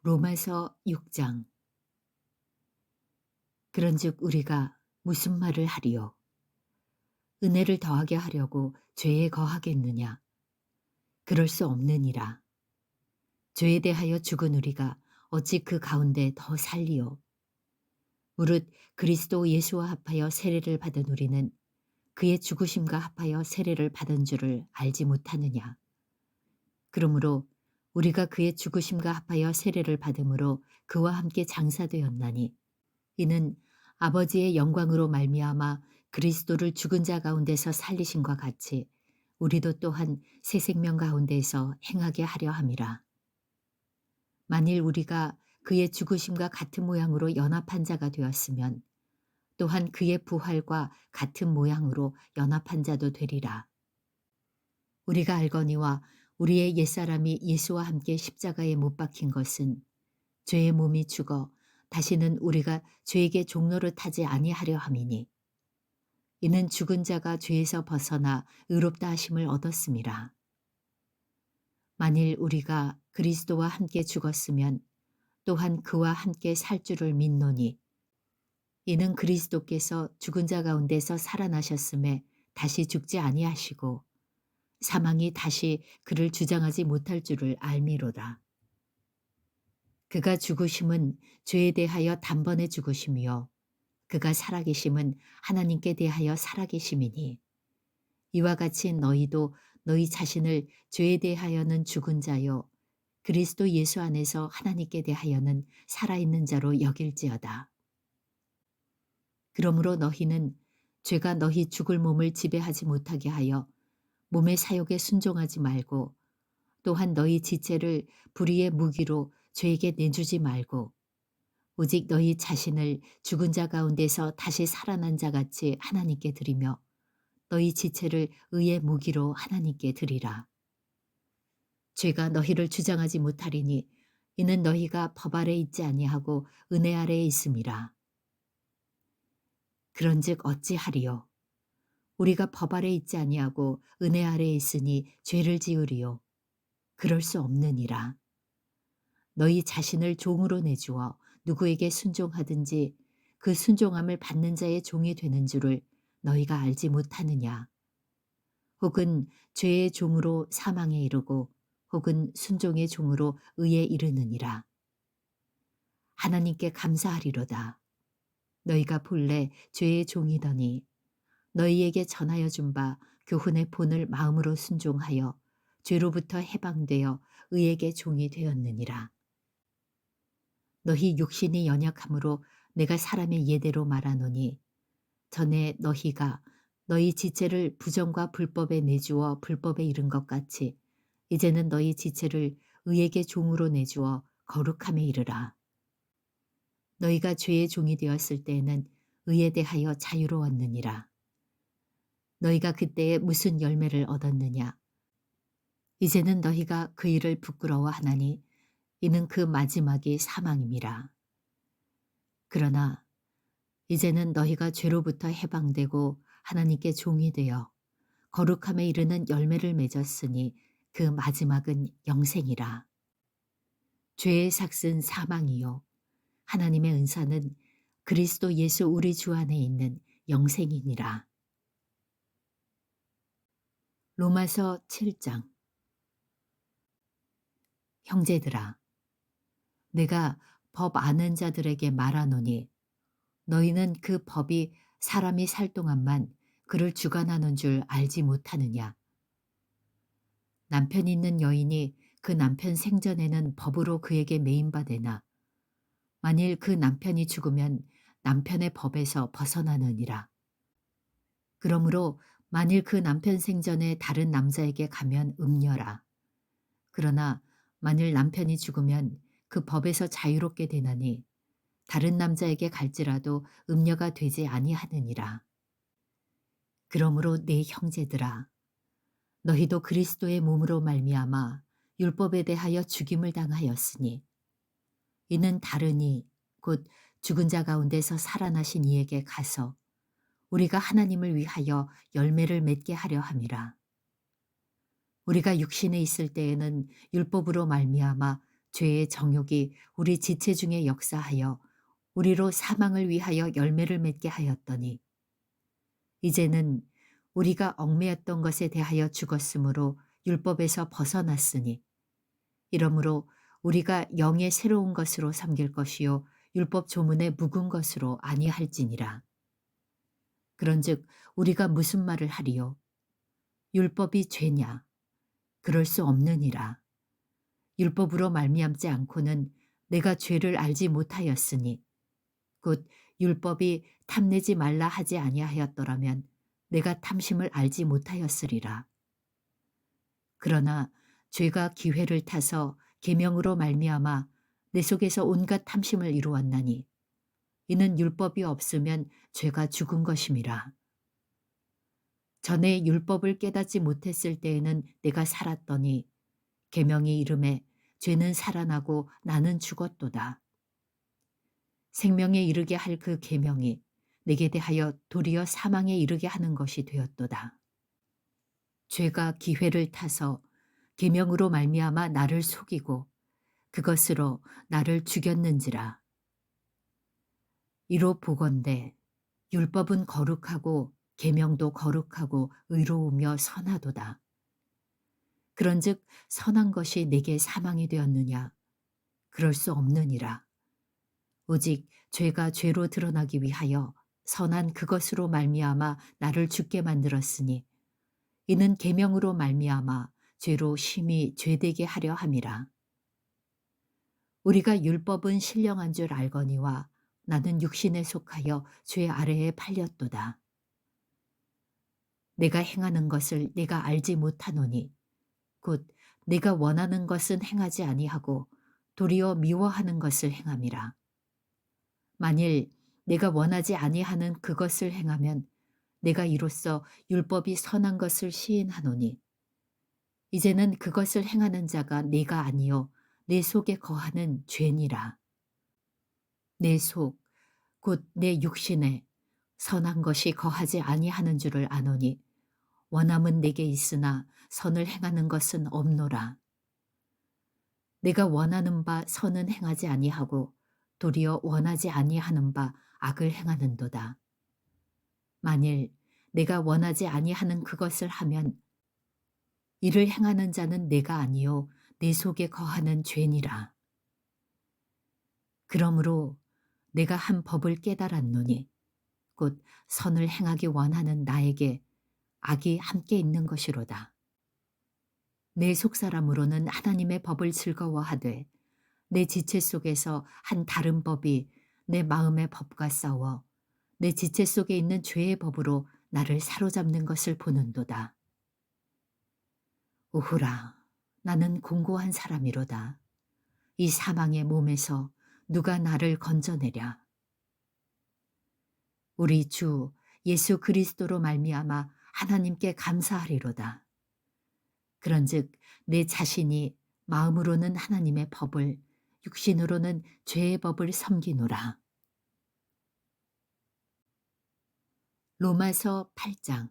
로마서 6장. 그런즉 우리가 무슨 말을 하리요? 은혜를 더하게 하려고 죄에 거하겠느냐? 그럴 수 없느니라. 죄에 대하여 죽은 우리가 어찌 그 가운데 더 살리요? 무릇 그리스도 예수와 합하여 세례를 받은 우리는 그의 죽으심과 합하여 세례를 받은 줄을 알지 못하느냐? 그러므로 우리가 그의 죽으심과 합하여 세례를 받음으로 그와 함께 장사되었나니 이는 아버지의 영광으로 말미암아 그리스도를 죽은 자 가운데서 살리심과 같이 우리도 또한 새 생명 가운데서 행하게 하려 함이라. 만일 우리가 그의 죽으심과 같은 모양으로 연합한 자가 되었으면 또한 그의 부활과 같은 모양으로 연합한 자도 되리라. 우리가 알거니와 우리의 옛사람이 예수와 함께 십자가에 못 박힌 것은 죄의 몸이 죽어 다시는 우리가 죄에게 종노릇하지 아니하려 함이니 이는 죽은 자가 죄에서 벗어나 의롭다 하심을 얻었음이라. 만일 우리가 그리스도와 함께 죽었으면 또한 그와 함께 살 줄을 믿노니 이는 그리스도께서 죽은 자 가운데서 살아나셨음에 다시 죽지 아니하시고 사망이 다시 그를 주장하지 못할 줄을 알미로다. 그가 죽으심은 죄에 대하여 단번에 죽으심이요 그가 살아계심은 하나님께 대하여 살아계심이니 이와 같이 너희도 너희 자신을 죄에 대하여는 죽은 자요 그리스도 예수 안에서 하나님께 대하여는 살아있는 자로 여길지어다. 그러므로 너희는 죄가 너희 죽을 몸을 지배하지 못하게 하여 몸의 사욕에 순종하지 말고 또한 너희 지체를 불의의 무기로 죄에게 내주지 말고 오직 너희 자신을 죽은 자 가운데서 다시 살아난 자 같이 하나님께 드리며 너희 지체를 의의 무기로 하나님께 드리라. 죄가 너희를 주장하지 못하리니 이는 너희가 법 아래 있지 아니하고 은혜 아래에 있음이라. 그런즉 어찌하리요? 우리가 법 아래 있지 아니하고 은혜 아래에 있으니 죄를 지으리요? 그럴 수 없느니라. 너희 자신을 종으로 내주어 누구에게 순종하든지 그 순종함을 받는 자의 종이 되는 줄을 너희가 알지 못하느냐. 혹은 죄의 종으로 사망에 이르고 혹은 순종의 종으로 의에 이르느니라. 하나님께 감사하리로다. 너희가 본래 죄의 종이더니 너희에게 전하여 준 바 교훈의 본을 마음으로 순종하여 죄로부터 해방되어 의에게 종이 되었느니라. 너희 육신이 연약함으로 내가 사람의 예대로 말하노니 전에 너희가 너희 지체를 부정과 불법에 내주어 불법에 이른 것 같이 이제는 너희 지체를 의에게 종으로 내주어 거룩함에 이르라. 너희가 죄의 종이 되었을 때에는 의에 대하여 자유로웠느니라. 너희가 그때에 무슨 열매를 얻었느냐. 이제는 너희가 그 일을 부끄러워하나니 이는 그 마지막이 사망임이라. 그러나 이제는 너희가 죄로부터 해방되고 하나님께 종이 되어 거룩함에 이르는 열매를 맺었으니 그 마지막은 영생이라. 죄의 삭은 사망이요 하나님의 은사는 그리스도 예수 우리 주 안에 있는 영생이니라. 로마서 7장. 형제들아, 내가 법 아는 자들에게 말하노니 너희는 그 법이 사람이 살 동안만 그를 주관하는 줄 알지 못하느냐. 남편 있는 여인이 그 남편 생전에는 법으로 그에게 매임받으나 만일 그 남편이 죽으면 남편의 법에서 벗어나느니라. 그러므로 만일 그 남편 생전에 다른 남자에게 가면 음녀라. 그러나 만일 남편이 죽으면 그 법에서 자유롭게 되나니 다른 남자에게 갈지라도 음녀가 되지 아니하느니라. 그러므로 내 형제들아, 너희도 그리스도의 몸으로 말미암아 율법에 대하여 죽임을 당하였으니 이는 다르니 곧 죽은 자 가운데서 살아나신 이에게 가서 우리가 하나님을 위하여 열매를 맺게 하려 함이라. 우리가 육신에 있을 때에는 율법으로 말미암아 죄의 정욕이 우리 지체 중에 역사하여 우리로 사망을 위하여 열매를 맺게 하였더니 이제는 우리가 얽매였던 것에 대하여 죽었으므로 율법에서 벗어났으니 이러므로 우리가 영의 새로운 것으로 삼길 것이요 율법 조문의 묵은 것으로 아니할지니라. 그런즉 우리가 무슨 말을 하리요? 율법이 죄냐? 그럴 수 없느니라. 율법으로 말미암지 않고는 내가 죄를 알지 못하였으니 곧 율법이 탐내지 말라 하지 아니하였더라면 내가 탐심을 알지 못하였으리라. 그러나 죄가 기회를 타서 계명으로 말미암아 내 속에서 온갖 탐심을 이루었나니 이는 율법이 없으면 죄가 죽은 것임이라. 전에 율법을 깨닫지 못했을 때에는 내가 살았더니 계명이 이름에 죄는 살아나고 나는 죽었도다. 생명에 이르게 할 그 계명이 내게 대하여 도리어 사망에 이르게 하는 것이 되었도다. 죄가 기회를 타서 계명으로 말미암아 나를 속이고 그것으로 나를 죽였는지라. 이로 보건대 율법은 거룩하고 계명도 거룩하고 의로우며 선하도다. 그런즉 선한 것이 내게 사망이 되었느냐? 그럴 수 없느니라. 오직 죄가 죄로 드러나기 위하여 선한 그것으로 말미암아 나를 죽게 만들었으니 이는 계명으로 말미암아 죄로 심히 죄되게 하려 함이라. 우리가 율법은 신령한 줄 알거니와 나는 육신에 속하여 죄 아래에 팔렸도다. 내가 행하는 것을 내가 알지 못하노니 곧 내가 원하는 것은 행하지 아니하고 도리어 미워하는 것을 행함이라. 만일 내가 원하지 아니하는 그것을 행하면 내가 이로써 율법이 선한 것을 시인하노니 이제는 그것을 행하는 자가 내가 아니요 내 속에 거하는 죄니라. 내 속, 곧 내 육신에 선한 것이 거하지 아니하는 줄을 아노니 원함은 내게 있으나 선을 행하는 것은 없노라. 내가 원하는 바 선은 행하지 아니하고 도리어 원하지 아니하는 바 악을 행하는도다. 만일 내가 원하지 아니하는 그것을 하면 이를 행하는 자는 내가 아니요 내 속에 거하는 죄니라. 그러므로 내가 한 법을 깨달았노니 곧 선을 행하기 원하는 나에게 악이 함께 있는 것이로다. 내 속사람으로는 하나님의 법을 즐거워하되 내 지체 속에서 한 다른 법이 내 마음의 법과 싸워 내 지체 속에 있는 죄의 법으로 나를 사로잡는 것을 보는도다. 오호라, 나는 공고한 사람이로다. 이 사망의 몸에서 누가 나를 건져내랴. 우리 주 예수 그리스도로 말미암아 하나님께 감사하리로다. 그런즉 내 자신이 마음으로는 하나님의 법을 육신으로는 죄의 법을 섬기노라. 로마서 8장.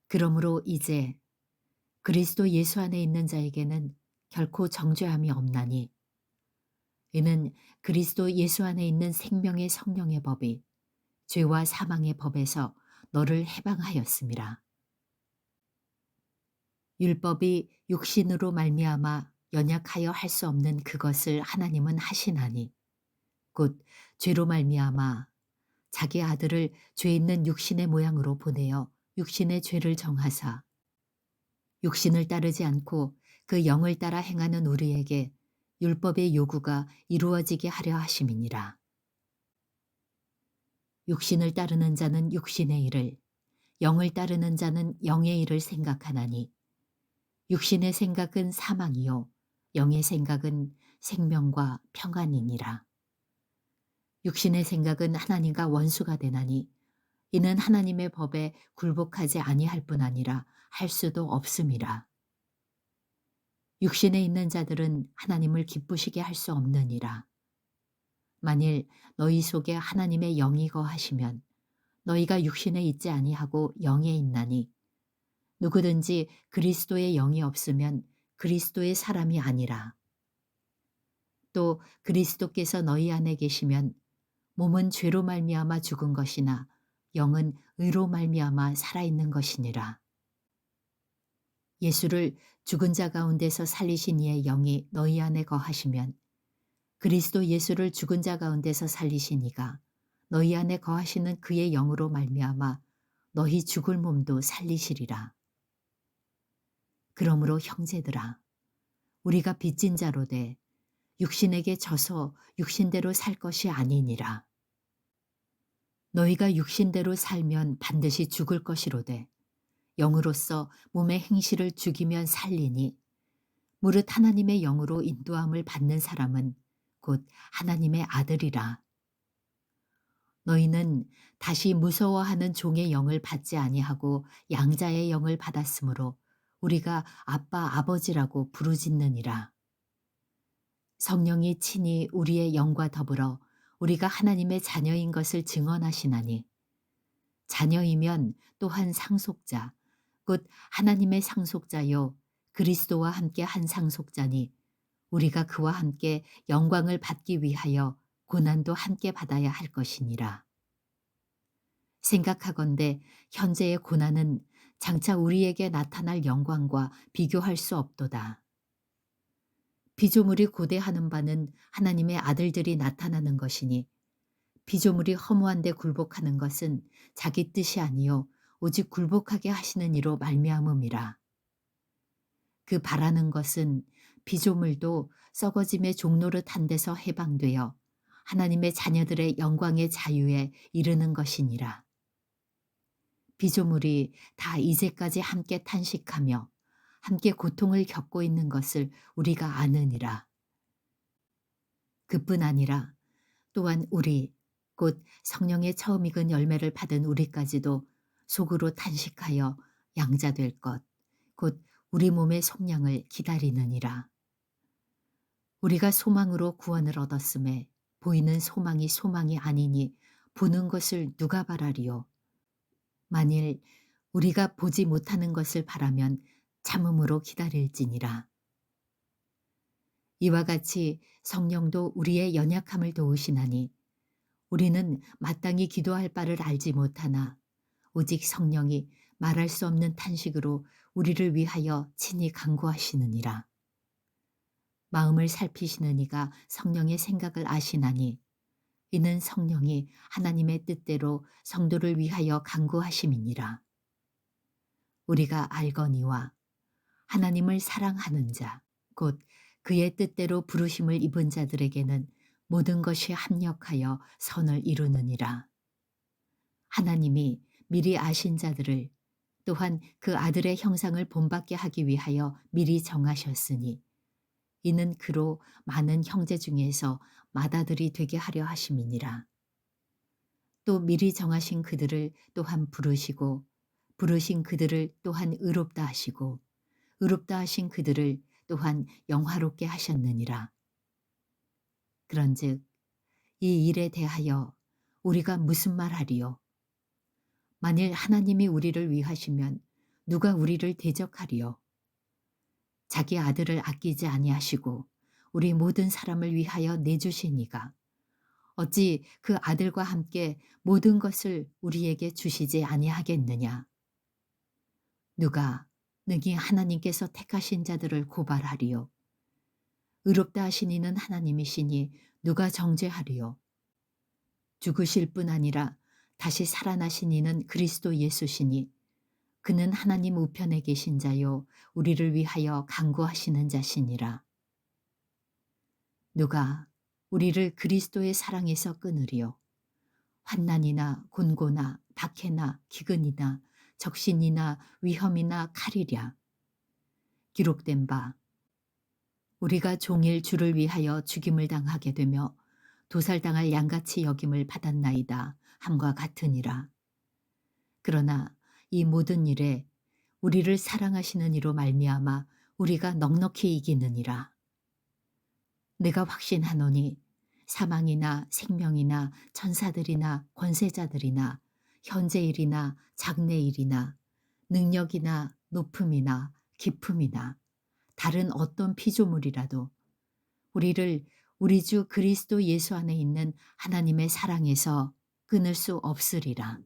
그러므로 이제 그리스도 예수 안에 있는 자에게는 결코 정죄함이 없나니 이는 그리스도 예수 안에 있는 생명의 성령의 법이 죄와 사망의 법에서 너를 해방하였음이라. 율법이 육신으로 말미암아 연약하여 할 수 없는 그것을 하나님은 하시나니 곧 죄로 말미암아 자기 아들을 죄 있는 육신의 모양으로 보내어 육신의 죄를 정하사 육신을 따르지 않고 그 영을 따라 행하는 우리에게 율법의 요구가 이루어지게 하려 하심이니라. 육신을 따르는 자는 육신의 일을, 영을 따르는 자는 영의 일을 생각하나니 육신의 생각은 사망이요 영의 생각은 생명과 평안이니라. 육신의 생각은 하나님과 원수가 되나니 이는 하나님의 법에 굴복하지 아니할 뿐 아니라 할 수도 없음이라. 육신에 있는 자들은 하나님을 기쁘시게 할 수 없느니라. 만일 너희 속에 하나님의 영이 거하시면 너희가 육신에 있지 아니하고 영에 있나니 누구든지 그리스도의 영이 없으면 그리스도의 사람이 아니라. 또 그리스도께서 너희 안에 계시면 몸은 죄로 말미암아 죽은 것이나 영은 의로 말미암아 살아있는 것이니라. 예수를 죽은 자 가운데서 살리신 이의 영이 너희 안에 거하시면 그리스도 예수를 죽은 자 가운데서 살리신 이가 너희 안에 거하시는 그의 영으로 말미암아 너희 죽을 몸도 살리시리라. 그러므로 형제들아, 우리가 빚진 자로되 육신에게 져서 육신대로 살 것이 아니니라. 너희가 육신대로 살면 반드시 죽을 것이로되 영으로서 몸의 행실을 죽이면 살리니 무릇 하나님의 영으로 인도함을 받는 사람은 곧 하나님의 아들이라. 너희는 다시 무서워하는 종의 영을 받지 아니하고 양자의 영을 받았으므로 우리가 아빠 아버지라고 부르짖느니라. 성령이 친히 우리의 영과 더불어 우리가 하나님의 자녀인 것을 증언하시나니 자녀이면 또한 상속자 곧 하나님의 상속자요 그리스도와 함께 한 상속자니 우리가 그와 함께 영광을 받기 위하여 고난도 함께 받아야 할 것이니라. 생각하건대 현재의 고난은 장차 우리에게 나타날 영광과 비교할 수 없도다. 피조물이 고대하는 바는 하나님의 아들들이 나타나는 것이니 피조물이 허무한 데 굴복하는 것은 자기 뜻이 아니요 오직 굴복하게 하시는 이로 말미암음이라. 그 바라는 것은 피조물도 썩어짐의 종노릇한 데서 해방되어 하나님의 자녀들의 영광의 자유에 이르는 것이니라. 피조물이 다 이제까지 함께 탄식하며 함께 고통을 겪고 있는 것을 우리가 아느니라. 그뿐 아니라 또한 우리 곧 성령의 처음 익은 열매를 받은 우리까지도 속으로 탄식하여 양자될 것 곧 우리 몸의 속량을 기다리느니라. 우리가 소망으로 구원을 얻었음에 보이는 소망이 소망이 아니니 보는 것을 누가 바라리요. 만일 우리가 보지 못하는 것을 바라면 참음으로 기다릴지니라. 이와 같이 성령도 우리의 연약함을 도우시나니 우리는 마땅히 기도할 바를 알지 못하나 오직 성령이 말할 수 없는 탄식으로 우리를 위하여 친히 간구하시느니라. 마음을 살피시는 이가 성령의 생각을 아시나니 이는 성령이 하나님의 뜻대로 성도를 위하여 간구하심이니라. 우리가 알거니와 하나님을 사랑하는 자, 곧 그의 뜻대로 부르심을 입은 자들에게는 모든 것이 합력하여 선을 이루느니라. 하나님이 미리 아신 자들을 또한 그 아들의 형상을 본받게 하기 위하여 미리 정하셨으니 이는 그로 많은 형제 중에서 맏아들이 되게 하려 하심이니라. 또 미리 정하신 그들을 또한 부르시고 부르신 그들을 또한 의롭다 하시고 의롭다 하신 그들을 또한 영화롭게 하셨느니라. 그런즉 이 일에 대하여 우리가 무슨 말하리요? 만일 하나님이 우리를 위하시면 누가 우리를 대적하리요? 자기 아들을 아끼지 아니하시고 우리 모든 사람을 위하여 내주신 이가 어찌 그 아들과 함께 모든 것을 우리에게 주시지 아니하겠느냐? 누가 능히 하나님께서 택하신 자들을 고발하리요? 의롭다 하신 이는 하나님이시니 누가 정죄하리요? 죽으실 뿐 아니라 다시 살아나신 이는 그리스도 예수시니 그는 하나님 우편에 계신 자요 우리를 위하여 간구하시는 자시니라. 누가 우리를 그리스도의 사랑에서 끊으리요? 환난이나 곤고나 박해나 기근이나 적신이나 위험이나 칼이랴. 기록된 바 우리가 종일 주를 위하여 죽임을 당하게 되며 도살당할 양같이 여김을 받았나이다 함과 같으니라. 그러나 이 모든 일에 우리를 사랑하시는 이로 말미암아 우리가 넉넉히 이기느니라. 내가 확신하노니 사망이나 생명이나 천사들이나 권세자들이나 현재일이나 장래일이나 능력이나 높음이나 깊음이나 다른 어떤 피조물이라도 우리를 우리 주 그리스도 예수 안에 있는 하나님의 사랑에서 끊을 수 없으리라.